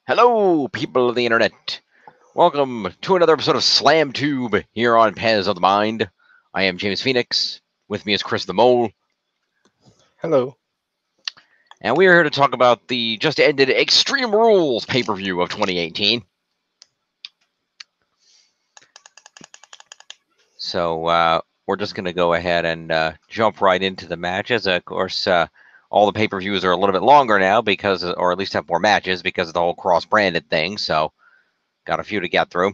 Hello, people of the internet. Welcome to another episode of SlamTube here on Pez of the Mind. I am James Phoenix. With me is Chris the Mole. Hello. And we are here to talk about the just ended Extreme Rules pay-per-view of 2018. So we're just going to go ahead and jump right into the matches. Of course, all the pay-per-views are a little bit longer now because, or at least have more matches because of the whole cross-branded thing. So got a few to get through.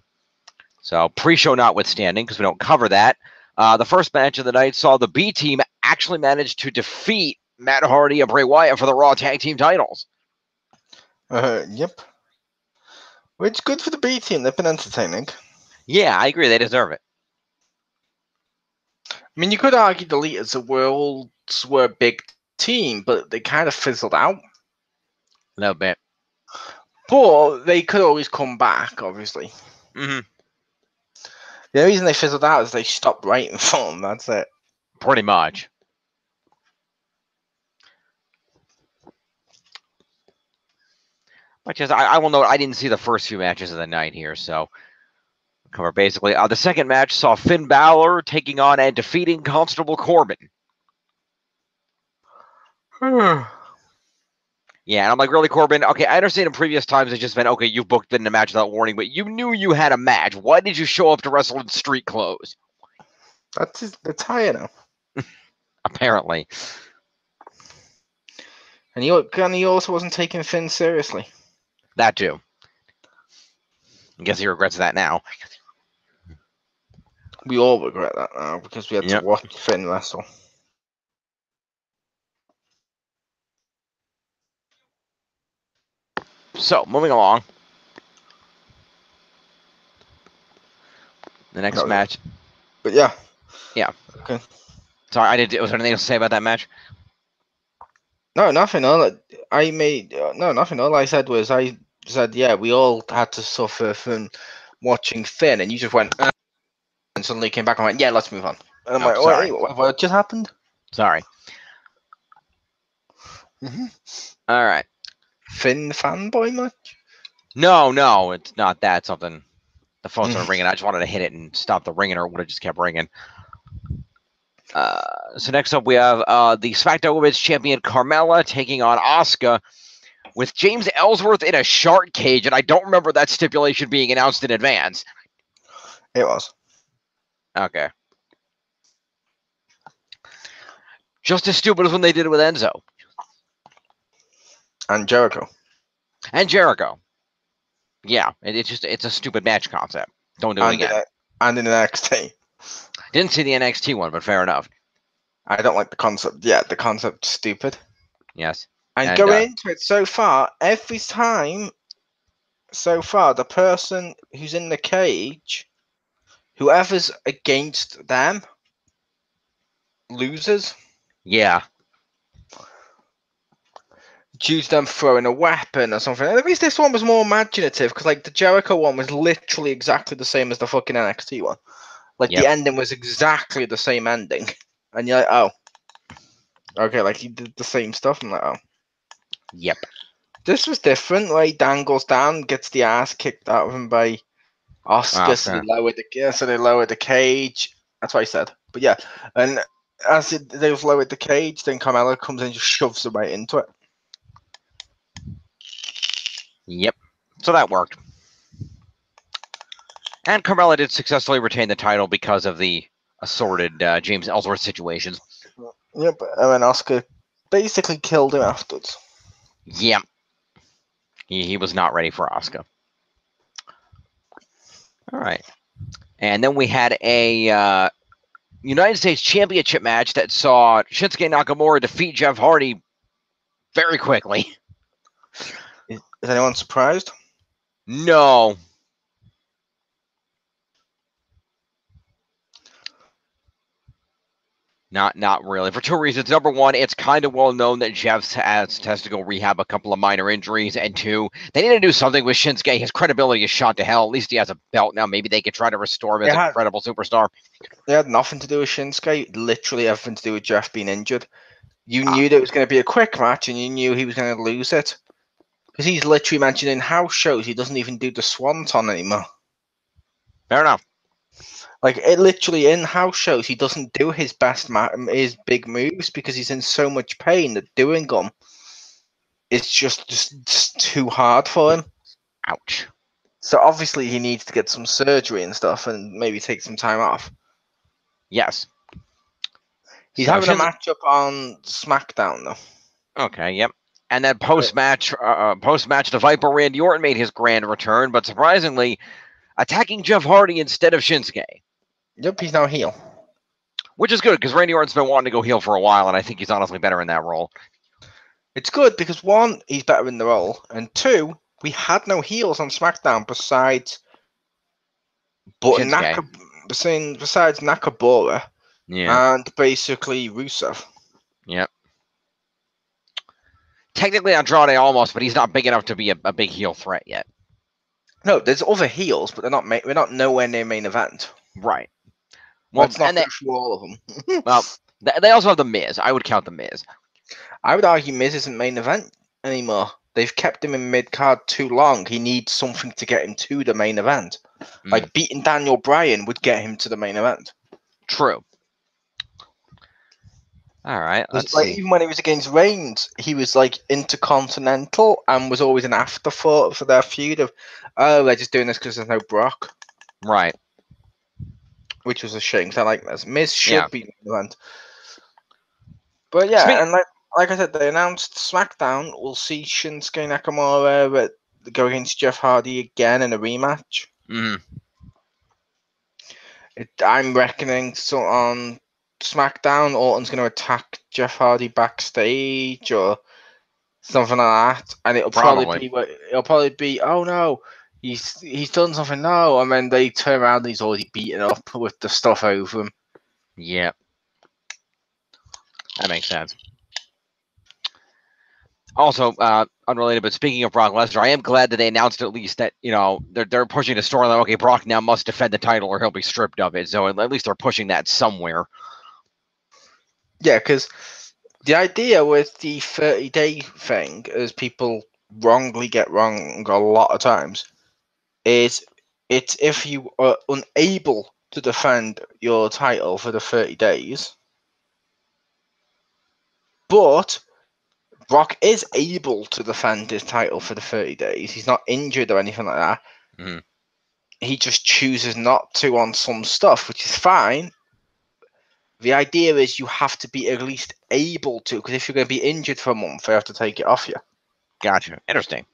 So pre-show notwithstanding, because we don't cover that. The first match of the night saw the B team actually manage to defeat Matt Hardy and Bray Wyatt for the Raw Tag Team titles. Yep. Which good for the B team. They've been entertaining. Yeah, I agree. They deserve it. I mean, you could argue the Leaders of Worlds were a big team, but they kind of fizzled out. A little bit. But they could always come back, obviously. Mm-hmm. The reason they fizzled out is they stopped writing for them. That's it. Pretty much. Which is, I will note, I didn't see the first few matches of the night here, so cover basically. The second match saw Finn Balor taking on and defeating Constable Corbin. Yeah, and I'm like, really, Corbin? Okay, I understand in previous times it's just been, okay, you've booked in a match without warning, but you knew you had a match. Why did you show up to wrestle in street clothes? That's higher now. Apparently. And he also wasn't taking Finn seriously. That too. I guess he regrets that now. We all regret that now because we had to watch Finn wrestle. So, moving along. The next match. But yeah. Yeah. Okay. Sorry, was there anything else to say about that match? No, nothing. All nothing. All I said was yeah, we all had to suffer from watching Finn, and you just went and suddenly came back and went, yeah, let's move on. And I'm like, sorry. Wait, what just happened? Sorry. Mm-hmm. All right. Finn fanboy match? No, it's not that. Something. The phones are ringing. I just wanted to hit it and stop the ringing, or it would have just kept ringing. So next up, we have the SmackDown Women's Champion Carmella taking on Asuka with James Ellsworth in a shark cage, and I don't remember that stipulation being announced in advance. It was. Okay. Just as stupid as when they did it with Enzo. And Jericho. Yeah, it's a stupid match concept. Don't do it again. And in NXT. Didn't see the NXT one, but fair enough. I don't like the concept. Yeah, the concept's stupid. Yes. And going into it so far, every time so far, the person who's in the cage, whoever's against them, loses. Yeah. Due to them throwing a weapon or something. And at least this one was more imaginative, because like the Jericho one was literally exactly the same as the fucking NXT one. Like the ending was exactly the same ending. And you're like, oh. Okay, like he did the same stuff. I'm like, oh. Yep. This was different, where he dangles down, gets the ass kicked out of him by Asuka, so they lowered the cage. That's what I said. But yeah, and as they've lowered the cage, then Carmella comes in and just shoves her right into it. Yep. So that worked. And Carmella did successfully retain the title because of the assorted James Ellsworth situations. Yep, and then Asuka basically killed him afterwards. Yep. He was not ready for Asuka. All right. And then we had a United States Championship match that saw Shinsuke Nakamura defeat Jeff Hardy very quickly. Is anyone surprised? No. Not really. For two reasons. Number one, it's kind of well known that Jeff has to go rehab a couple of minor injuries. And two, they need to do something with Shinsuke. His credibility is shot to hell. At least he has a belt now. Maybe they could try to restore him as a credible superstar. It had nothing to do with Shinsuke. Literally everything to do with Jeff being injured. You knew that it was going to be a quick match, and you knew he was going to lose it. Because he's literally mentioned in house shows he doesn't even do the swanton anymore. Fair enough. Like, it literally in house shows he doesn't do his his big moves because he's in so much pain that doing them is just too hard for him. Ouch. So obviously he needs to get some surgery and stuff and maybe take some time off. Yes. He's So having a matchup on SmackDown though. Okay, yep. And then post-match, the Viper Randy Orton made his grand return, but surprisingly, attacking Jeff Hardy instead of Shinsuke. Yep, he's now heel. Which is good, because Randy Orton's been wanting to go heel for a while, and I think he's honestly better in that role. It's good because, one, he's better in the role, and two, we had no heels on SmackDown besides Nakamura and basically Rusev. Yep. Technically Andrade almost, but he's not big enough to be a big heel threat yet. No, there's other heels, but we're not nowhere near main event. Right. Well, let's not push through all of them. Well, they also have the Miz. I would count the Miz. I would argue Miz isn't main event anymore. They've kept him in mid-card too long. He needs something to get him to the main event. Like, beating Daniel Bryan would get him to the main event. True. All right, let's see. Even when he was against Reigns, he was like intercontinental and was always an afterthought for their feud of, oh, they're just doing this because there's no Brock. Right. Which was a shame, because I like this. Miz should be main event. But yeah, and like I said, they announced SmackDown. We'll see Shinsuke Nakamura go against Jeff Hardy again in a rematch. I'm reckoning on SmackDown, Orton's going to attack Jeff Hardy backstage or something like that, and it'll probably be oh no, he's done something, no, and then they turn around and he's already beaten up with the stuff over him. Yep. That makes sense. Also, unrelated, but speaking of Brock Lesnar, I am glad that they announced at least that, they're pushing the storyline. Okay, Brock now must defend the title or he'll be stripped of it. So at least they're pushing that somewhere. Yeah, because the idea with the 30-day thing, as people wrongly get wrong a lot of times, is it's if you are unable to defend your title for the 30 days, but Brock is able to defend his title for the 30 days. He's not injured or anything like that. Mm-hmm. He just chooses not to on some stuff, which is fine. The idea is you have to be at least able to, because if you're going to be injured for a month, they have to take it off you. Gotcha. Interesting.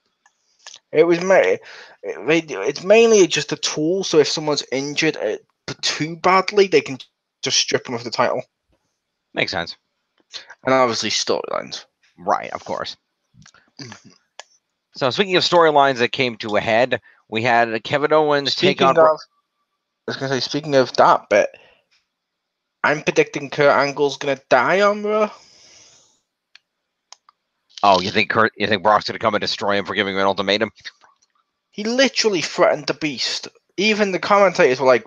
It's mainly just a tool, so if someone's injured too badly, they can just strip them of the title. Makes sense. And obviously storylines. Right, of course. So speaking of storylines that came to a head, we had Kevin Owens take on... I was going to say, speaking of that bit, I'm predicting Kurt Angle's going to die on Raw. Oh, you think Brock's going to come and destroy him for giving him an ultimatum? He literally threatened the Beast. Even the commentators were like,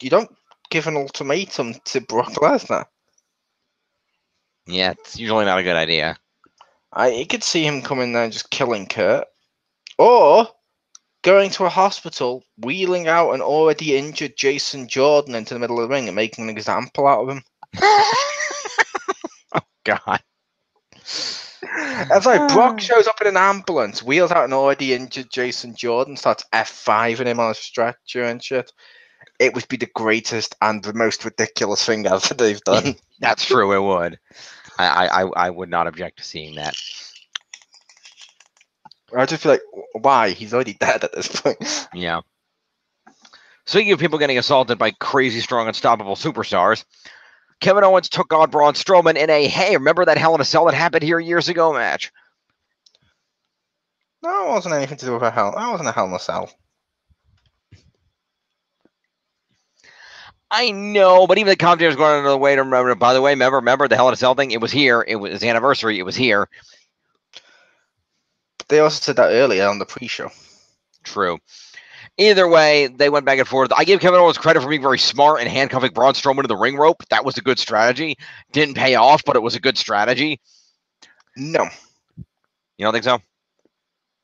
you don't give an ultimatum to Brock Lesnar. Yeah, it's usually not a good idea. I could see him coming there and just killing Kurt. Or going to a hospital, wheeling out an already injured Jason Jordan into the middle of the ring and making an example out of him. Oh, God. That's like Brock shows up in an ambulance, wheels out an already injured Jason Jordan, starts F5ing him on a stretcher and shit. It would be the greatest and the most ridiculous thing ever they've done. That's true, it would. I would not object to seeing that. I'd just be like, why? He's already dead at this point. Yeah. Speaking of people getting assaulted by crazy, strong, unstoppable superstars, Kevin Owens took on Braun Strowman in a, hey, remember that Hell in a Cell that happened here years ago match? No, it wasn't anything to do with that wasn't a Hell in a Cell. I know, but even the commentators going another way to remember. By the way, remember the Hell in a Cell thing? It was here. It was his anniversary. It was here. But they also said that earlier on the pre-show. True. Either way, they went back and forth. I give Kevin Owens credit for being very smart and handcuffing Braun Strowman to the ring rope. That was a good strategy. Didn't pay off, but it was a good strategy. No. You don't think so?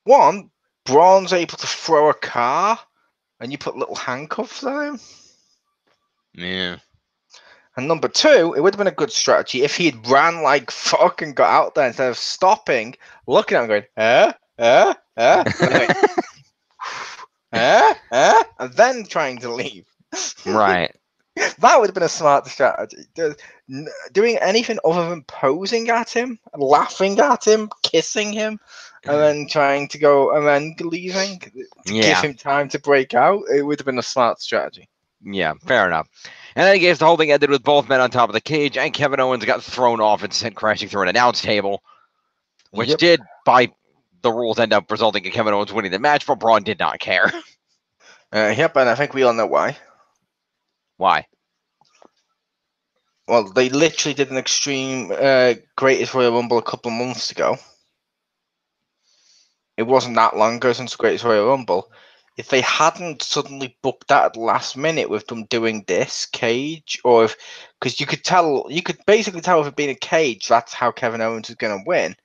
One, Braun's able to throw a car, and you put little handcuffs on him. Yeah. And number two, it would have been a good strategy if he'd ran like fuck and got out there instead of stopping, looking at him going, and then trying to leave. Right. That would have been a smart strategy. Doing anything other than posing at him, laughing at him, kissing him, and then trying to go and then leaving to give him time to break out, it would have been a smart strategy. Yeah, fair enough. And then I guess the whole thing ended with both men on top of the cage, and Kevin Owens got thrown off and sent crashing through an announce table, which did, by the rules, end up resulting in Kevin Owens winning the match, but Braun did not care. Yep, and I think we all know why. Why? Well, they literally did an Extreme Greatest Royal Rumble a couple of months ago. It wasn't that long ago since Greatest Royal Rumble. If they hadn't suddenly booked that at the last minute with them doing this cage, or if, because you could basically tell if it being a cage, that's how Kevin Owens is going to win.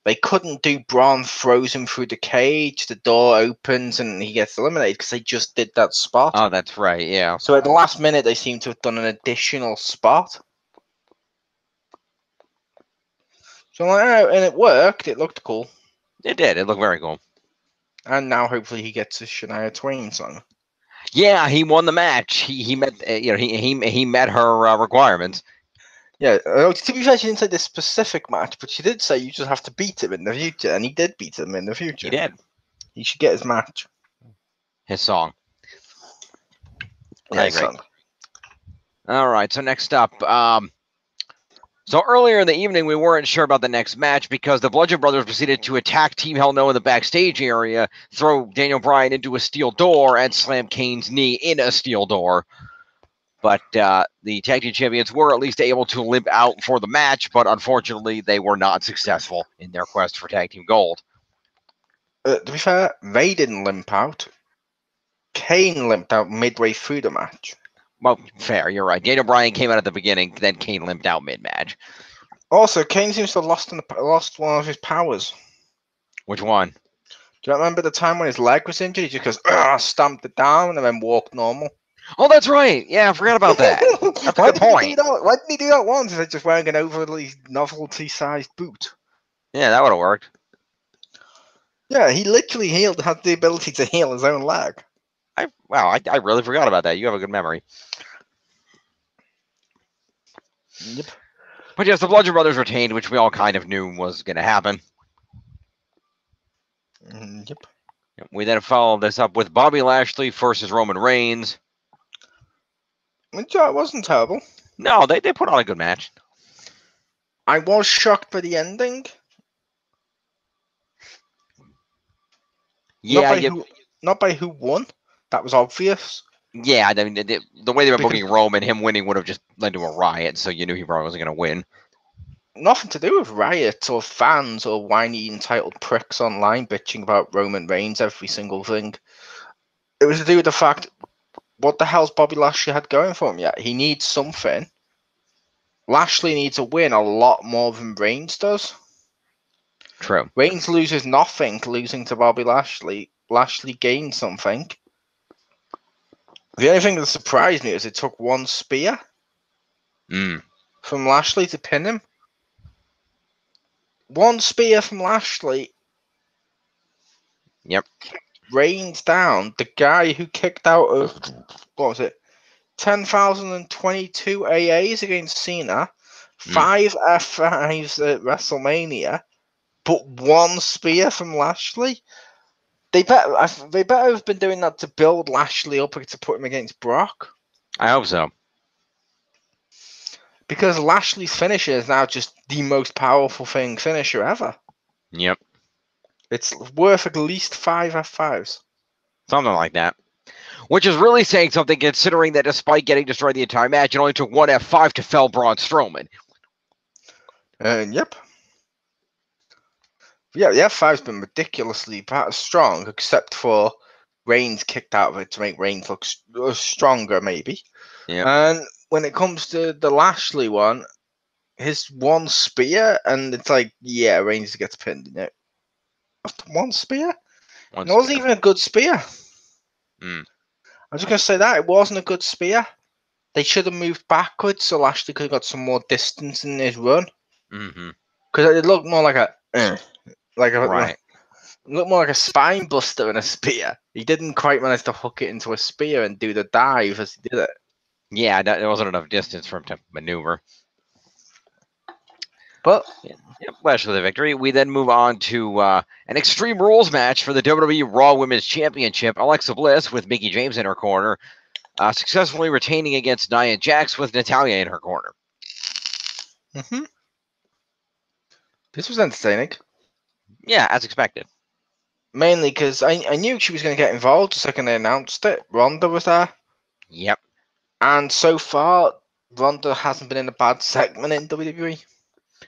They couldn't do Braun throws him through the cage, the door opens, and he gets eliminated because they just did that spot. Oh, that's right, yeah. So at the last minute, they seem to have done an additional spot. So and it worked. It looked cool. It did. It looked very cool. And now hopefully he gets a Shania Twain song. Yeah, he won the match. He met he met her requirements. Yeah, to be fair, she didn't say this specific match, but she did say you just have to beat him in the future, and he did beat him in the future. He did. He should get his match. His song. Yeah, his song. All right, so next up, so earlier in the evening, we weren't sure about the next match because the Bludgeon Brothers proceeded to attack Team Hell No in the backstage area, throw Daniel Bryan into a steel door, and slam Kane's knee in a steel door. But the tag team champions were at least able to limp out for the match, but unfortunately, they were not successful in their quest for tag team gold. To be fair, they didn't limp out. Kane limped out midway through the match. Well, fair, you're right. Daniel Bryan came out at the beginning, then Kane limped out mid-match. Also, Kane seems to have lost one of his powers. Which one? Do you remember the time when his leg was injured? He just goes, stamped it down, and then walked normal. Oh, that's right. Yeah, I forgot about that. That's a good point. Why didn't he do that once? Instead of just wearing an overly novelty-sized boot. Yeah, that would have worked. Yeah, he literally had the ability to heal his own leg. I really forgot about that. You have a good memory. Yep. But yes, the Bludgeon Brothers retained, which we all kind of knew was going to happen. Yep. We then followed this up with Bobby Lashley versus Roman Reigns. Which wasn't terrible. No, they put on a good match. I was shocked by the ending. Yeah, not by who won. That was obvious. Yeah, I mean, the way they were booking Roman, him winning would have just led to a riot, so you knew he probably wasn't going to win. Nothing to do with riots or fans or whiny entitled pricks online bitching about Roman Reigns, every single thing. It was to do with the fact, what the hell's Bobby Lashley had going for him yet? He needs something. Lashley needs a win a lot more than Reigns does. True. Reigns loses nothing losing to Bobby Lashley. Lashley gains something. The only thing that surprised me is it took one spear from Lashley to pin him. One spear from Lashley. Yep. Reigns down. The guy who kicked out of, what was it, 10,022 AAs against Cena, 5 F5s at WrestleMania, but one spear from Lashley. They better have been doing that to build Lashley up to put him against Brock. I hope so. Because Lashley's finisher is now just the most powerful finisher ever. Yep. It's worth at least 5 F5s. Something like that. Which is really saying something considering that despite getting destroyed the entire match, it only took one F5 to fell Braun Strowman. Yep. Yeah, the F5's been ridiculously strong, except for Reigns kicked out of it to make Reigns look stronger, maybe. Yeah. And when it comes to the Lashley one, his one spear, and it's like, yeah, Reigns gets pinned in it. one spear. One It wasn't spear. even a good spear. Mm. I'm just gonna say that it wasn't a good spear. They should have moved backwards so Lashley could have got some more distance in his run. Mm-hmm. Because it looked more like Right. it looked more like a spine buster than a spear. He didn't quite manage to hook it into a spear and do the dive as he did it. Yeah, there wasn't enough distance for him to maneuver. But Yep, Lashley with the victory. We then move on to an Extreme Rules match for the WWE Raw Women's Championship. Alexa Bliss with Mickie James in her corner, successfully retaining against Nia Jax with Natalya in her corner. This was entertaining. Yeah, as expected. Mainly because I knew she was going to get involved the second they announced it. Ronda was there. Yep. And so far, Ronda hasn't been in a bad segment in WWE.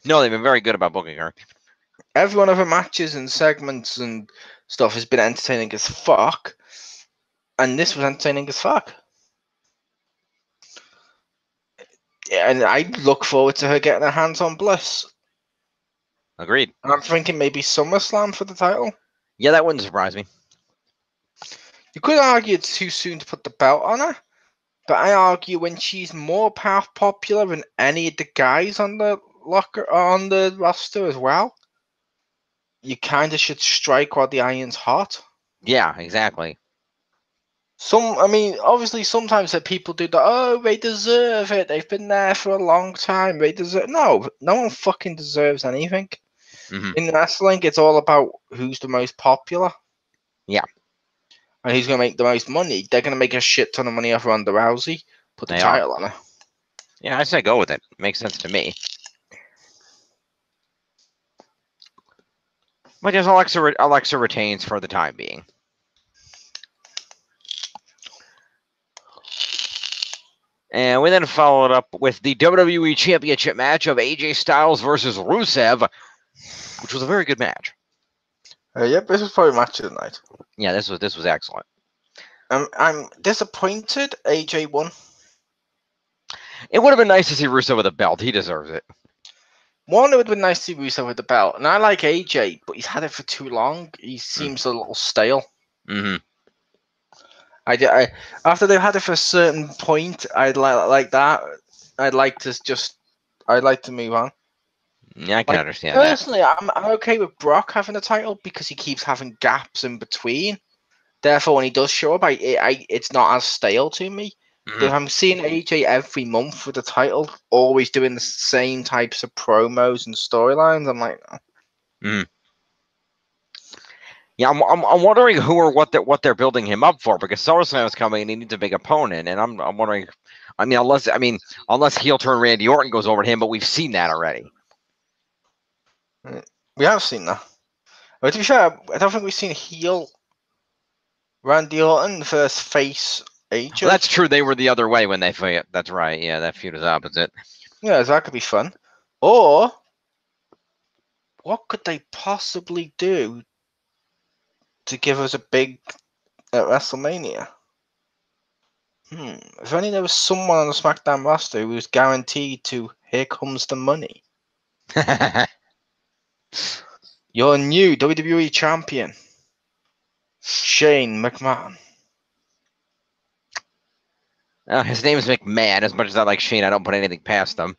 No, they've been very good about booking her. Every one of her matches and segments and stuff has been entertaining as fuck. And this was entertaining as fuck. Yeah, and I look forward to her getting her hands on Bliss. Agreed. And I'm thinking maybe SummerSlam for the title. Yeah, that wouldn't surprise me. You could argue it's too soon to put the belt on her, but I argue when she's more popular than any of the guys on the roster as well, you kind of should strike while the iron's hot. Yeah, exactly. Obviously, sometimes that people do that. Oh, they deserve it. They've been there for a long time. They deserve. No one fucking deserves anything. Mm-hmm. In wrestling, it's all about who's the most popular. Yeah. And who's going to make the most money. They're going to make a shit ton of money off Ronda Rousey. Put the title on her. Yeah, I say go with it. Makes sense to me. But yes, Alexa retains for the time being. And we then followed up with the WWE Championship match of AJ Styles versus Rusev, which was a very good match. Yep, this was probably match of the night. Yeah, this was excellent. I'm disappointed AJ won. It would have been nice to see Rusev with a belt. He deserves it. One, it would have been nice to see Rusev with the belt. And I like AJ, but he's had it for too long. He seems a little stale. Mm-hmm. After they've had it for a certain point, I'd like that. I'd like to move on. Yeah, I can understand that. Personally, I'm okay with Brock having the title because he keeps having gaps in between. Therefore, when he does show up, it's not as stale to me. Mm-hmm. But if I'm seeing AJ every month with the title, always doing the same types of promos and storylines, I'm like, oh. Mm-hmm. Yeah, I'm wondering who or what they're building him up for, because SummerSlam is coming and he needs a big opponent, and I'm wondering. Unless heel turn Randy Orton goes over to him, but we've seen that already. We have seen that. But to be fair, I don't think we've seen heel Randy Orton versus face AJ. Well, that's true. They were the other way when they fought. That's right. Yeah, that feud is opposite. Yeah, so that could be fun. Or what could they possibly do to give us a big at WrestleMania? If only there was someone on the SmackDown roster who was guaranteed to, here comes the money. Your new WWE champion, Shane McMahon. His name is McMahon. As much as I like Shane, I don't put anything past them.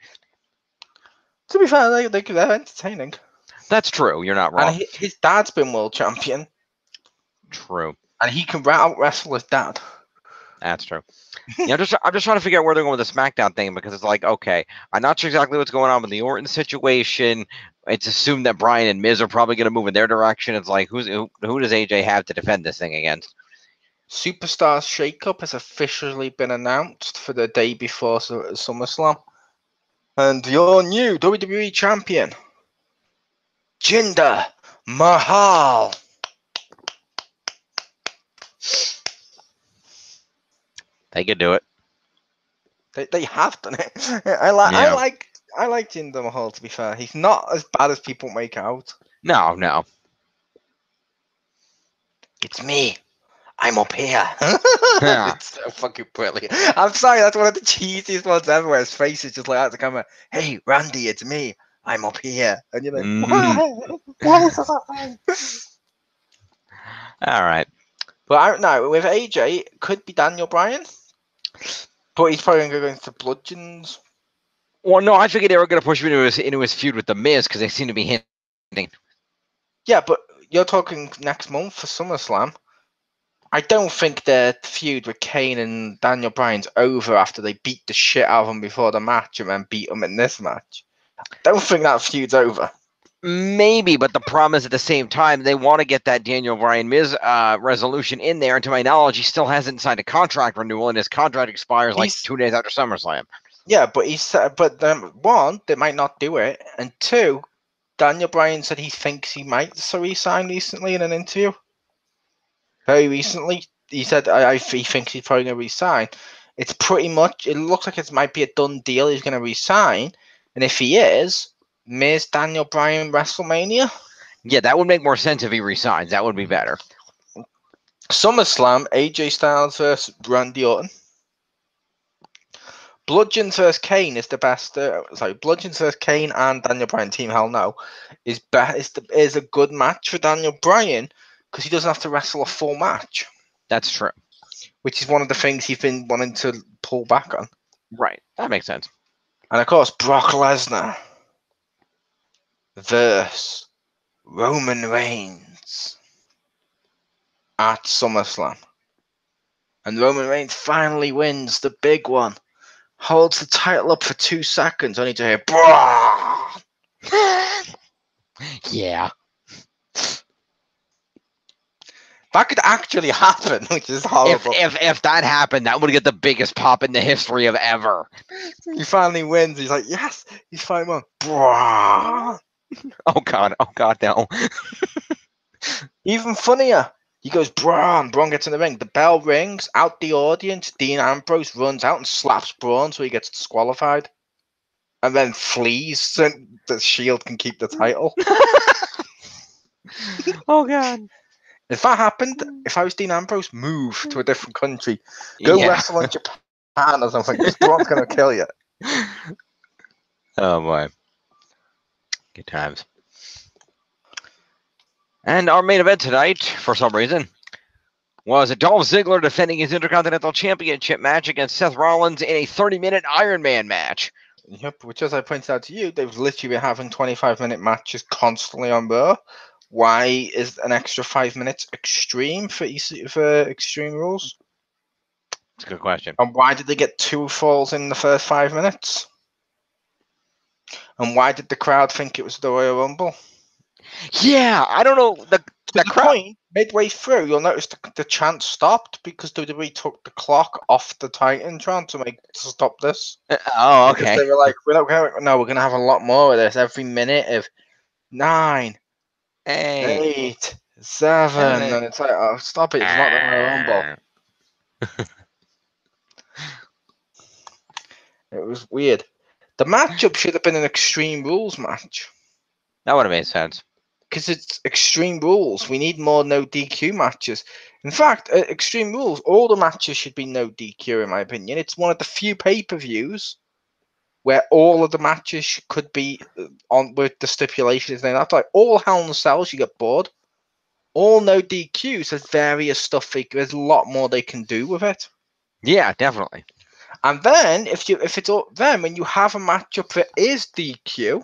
To be fair, they're entertaining. That's true. You're not wrong. And his dad's been world champion. True. And he can out wrestle his dad. That's true. Yeah, I'm just trying to figure out where they're going with the SmackDown thing, because it's like, okay, I'm not sure exactly what's going on with the Orton situation. It's assumed that Bryan and Miz are probably going to move in their direction. It's like, who does AJ have to defend this thing against? Superstars Shakeup has officially been announced for the day before SummerSlam. And your new WWE champion, Jinder Mahal. They could do it. They have done it. I like Jinder Mahal, to be fair. He's not as bad as people make out. No. It's me. I'm up here. It's so fucking brilliant. I'm sorry, that's one of the cheesiest ones ever, where his face is just like out the camera. Hey, Randy, it's me. I'm up here. And you're like, what is that? All right. But I don't know. With AJ, it could be Daniel Bryan. But he's probably going to go into Bludgeons. Well, no, I figured they were going to push him into his feud with The Miz because they seem to be hinting. Yeah, but you're talking next month for SummerSlam. I don't think the feud with Kane and Daniel Bryan's over after they beat the shit out of him before the match and then beat him in this match. Don't think that feud's over. Maybe, but the problem is at the same time they want to get that Daniel Bryan Miz resolution in there. And to my knowledge, he still hasn't signed a contract renewal, and his contract expires like 2 days after SummerSlam. Yeah, but he said, one, they might not do it, and two, Daniel Bryan said he thinks he might resign recently in an interview. Very recently, he said he thinks he's probably going to resign. It's pretty much. It looks like it might be a done deal. He's going to resign, and if he is, Miz Daniel Bryan WrestleMania. Yeah, that would make more sense if he resigns. That would be better. SummerSlam, AJ Styles versus Randy Orton. Bludgeons vs Kane is the best. Bludgeons vs Kane and Daniel Bryan Team Hell No is a good match for Daniel Bryan because he doesn't have to wrestle a full match. That's true. Which is one of the things he's been wanting to pull back on. Right, that makes sense. And of course, Brock Lesnar versus Roman Reigns at SummerSlam, and Roman Reigns finally wins the big one. Holds the title up for 2 seconds, only to hear "Brah!" Yeah. That could actually happen, which is horrible. If that happened, that would get the biggest pop in the history of ever. He finally wins. He's like, yes, he's finally won. Brah! Oh God, no. Even funnier. He goes, Braun. Braun gets in the ring. The bell rings. Out the audience. Dean Ambrose runs out and slaps Braun so he gets disqualified. And then flees so the Shield can keep the title. Oh, God. If that happened, if I was Dean Ambrose, move to a different country. Go wrestle in Japan or something. Because Braun's going to kill you. Oh, boy. Good times. And our main event tonight, for some reason, was Dolph Ziggler defending his Intercontinental Championship match against Seth Rollins in a 30-minute Iron Man match. Yep, which, as I pointed out to you, they've literally been having 25-minute matches constantly on Raw. Why is an extra 5 minutes extreme for Extreme Rules? That's a good question. And why did they get 2 falls in the first 5 minutes? And why did the crowd think it was the Royal Rumble? Yeah, I don't know. The crowd. Point, midway through, you'll notice the chant stopped because WWE took the clock off the Titan chant to stop this. Oh, okay. Because they were like, we're going to have a lot more of this every minute of 9, 8, 7, and it's like, oh, stop it! It's not the Royal Rumble. It was weird. The matchup should have been an Extreme Rules match. That would have made sense. Because it's Extreme Rules. We need more no DQ matches. In fact, at Extreme Rules, all the matches should be no DQ, in my opinion. It's one of the few pay-per-views where all of the matches could be on with the stipulations. And that's like all Hell in a Cells, you get bored. All no DQs, there's various stuff. There's a lot more they can do with it. Yeah, definitely. And then when you have a matchup that is DQ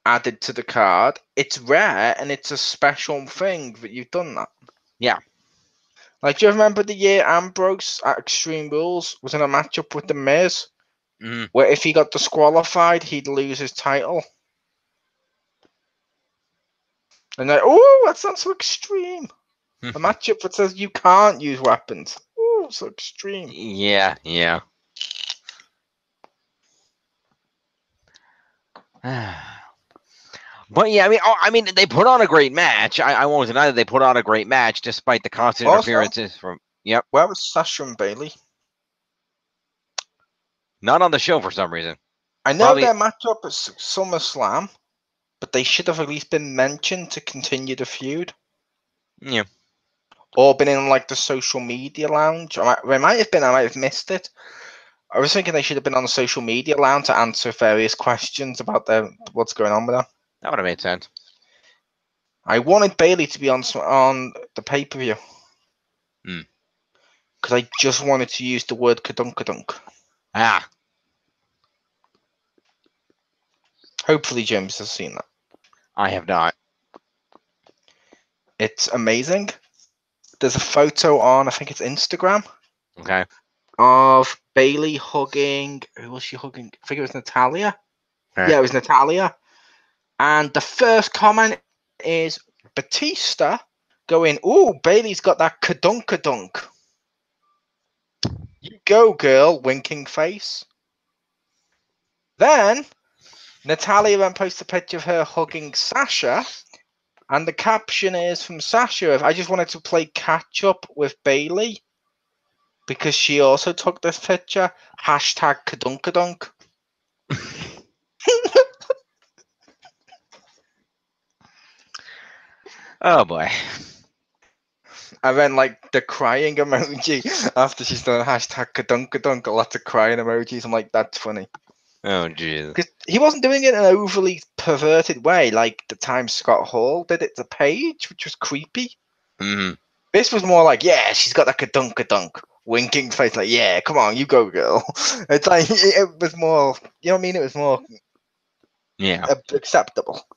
added to the card, it's rare and it's a special thing that you've done that. Yeah. Like, do you remember the year Ambrose at Extreme Rules was in a matchup with The Miz? Where if he got disqualified, he'd lose his title. And like, oh, that's not so extreme. A matchup that says you can't use weapons. Oh, so extreme. Yeah. But yeah, I mean, they put on a great match. I won't deny that they put on a great match, despite the constant interferences from. Yep. Where was Sasha and Bayley? Not on the show for some reason. I know their matchup is SummerSlam, but they should have at least been mentioned to continue the feud. Yeah. Or been in like the social media lounge. They might have been. I might have missed it. I was thinking they should have been on the social media lounge to answer various questions about what's going on with them. That would have made sense. I wanted Bailey to be on the pay-per-view. Hmm. Because I just wanted to use the word kadunkadunk. Ah. Hopefully James has seen that. I have not. It's amazing. There's a photo on, I think it's Instagram, Okay. of Bailey hugging. Who was she hugging? I think it was Natalia. Okay. Yeah, it was Natalia. And the first comment is Batista going, "Ooh, Bailey's got that kadunkadunk. You go, girl," winking face. Then Natalia then posts a picture of her hugging Sasha, and the caption is from Sasha, "I just wanted to play catch up with Bailey because she also took this picture. Hashtag kadunkadunk." Oh boy. And then like the crying emoji after she's done hashtag kadunkadunk, lots of crying emojis. I'm like, that's funny. Oh jeez. Because he wasn't doing it in an overly perverted way like the time Scott Hall did it to Paige, which was creepy. Mm-hmm. This was more like, yeah, she's got that kadunkadunk. Winking face, like, yeah, come on, you go, girl. It's like, it was more, you know what I mean? It was more Yeah. acceptable.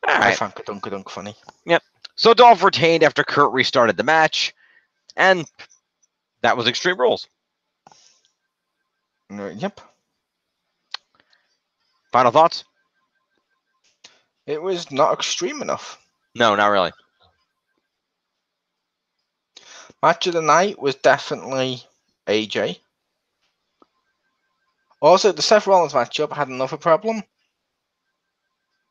All I right. found kadunkadunk funny. Yep. So Dolph retained after Kurt restarted the match, and that was Extreme Rules. Yep. Final thoughts? It was not extreme enough. No, not really. Match of the night was definitely AJ. Also, the Seth Rollins matchup had another problem.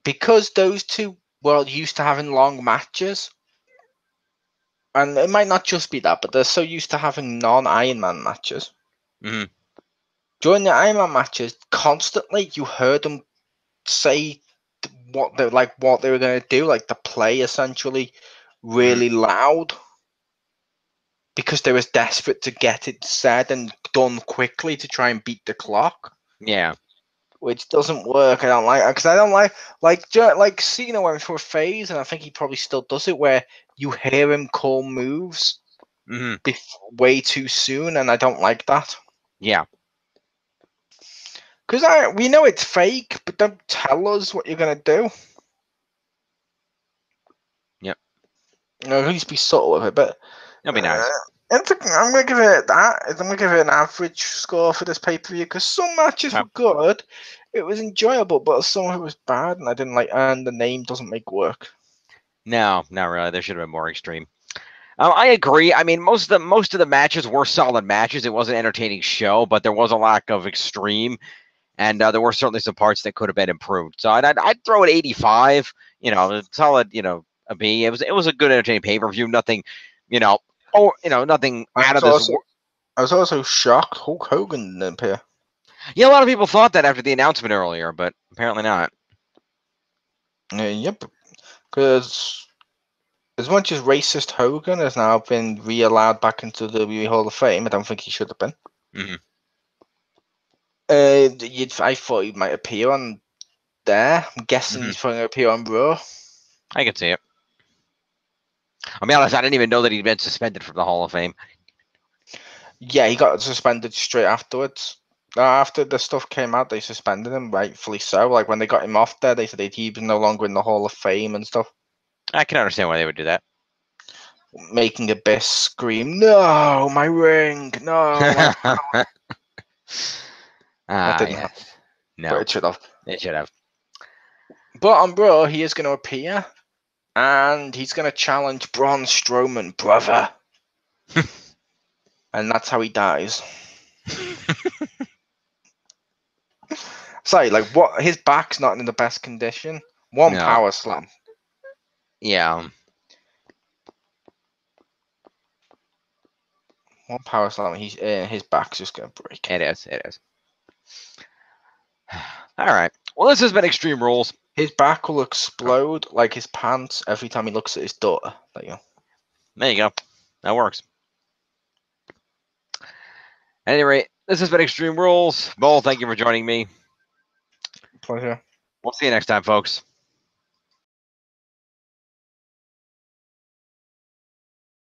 Because those two were used to having long matches, and it might not just be that, but they're so used to having non-Iron Man matches. Mm-hmm. During the Iron Man matches, constantly you heard them say what they were going to do, like the play essentially, really loud, because they was desperate to get it said and done quickly to try and beat the clock. Yeah. Which doesn't work. I don't like because I don't like Cena went through a phase, and I think he probably still does it, where you hear him call moves Mm-hmm. way too soon, and I don't like that. Yeah. Because we know it's fake, but don't tell us what you're gonna do. Yep. You know, at least be subtle with it. But That'd be nice. I'm gonna give it that. I'm gonna give it an average score for this pay per view because some matches were good. It was enjoyable, but some of it was bad, and I didn't like. And the name doesn't make work. No, not really. There should have been more extreme. I agree. I mean, most of the matches were solid matches. It was an entertaining show, but there was a lack of extreme, and there were certainly some parts that could have been improved. So I'd throw it 85. You know, a solid. You know, a B. It was a good entertaining pay per view. Nothing. You know. Nothing out of this. I was also shocked Hulk Hogan didn't appear. Yeah, a lot of people thought that after the announcement earlier, but apparently not. Yep, because as much as racist Hogan has now been re-allowed back into the WWE Hall of Fame, I don't think he should have been. Mm-hmm. I thought he might appear on there. I'm guessing he's going to appear on Raw. I can see it. I'll be honest, I didn't even know that he'd been suspended from the Hall of Fame. Yeah, he got suspended straight afterwards. After the stuff came out, they suspended him, rightfully so. Like when they got him off there, they said he was no longer in the Hall of Fame and stuff. I can understand why they would do that. Making Abyss scream, "No, my ring! No!" That didn't happen. No, But it should have. It should have. But on Raw, he is going to appear, and he's going to challenge Braun Strowman, brother. And that's how he dies. Sorry, like what? His back's not in the best condition. One power slam. Yeah. One power slam. His back's just going to break. It is. It is. All right. Well, this has been Extreme Rules. His back will explode like his pants every time he looks at his daughter. There you go. There you go. That works. At any rate, this has been Extreme Rules. Bull, thank you for joining me. Pleasure. We'll see you next time, folks.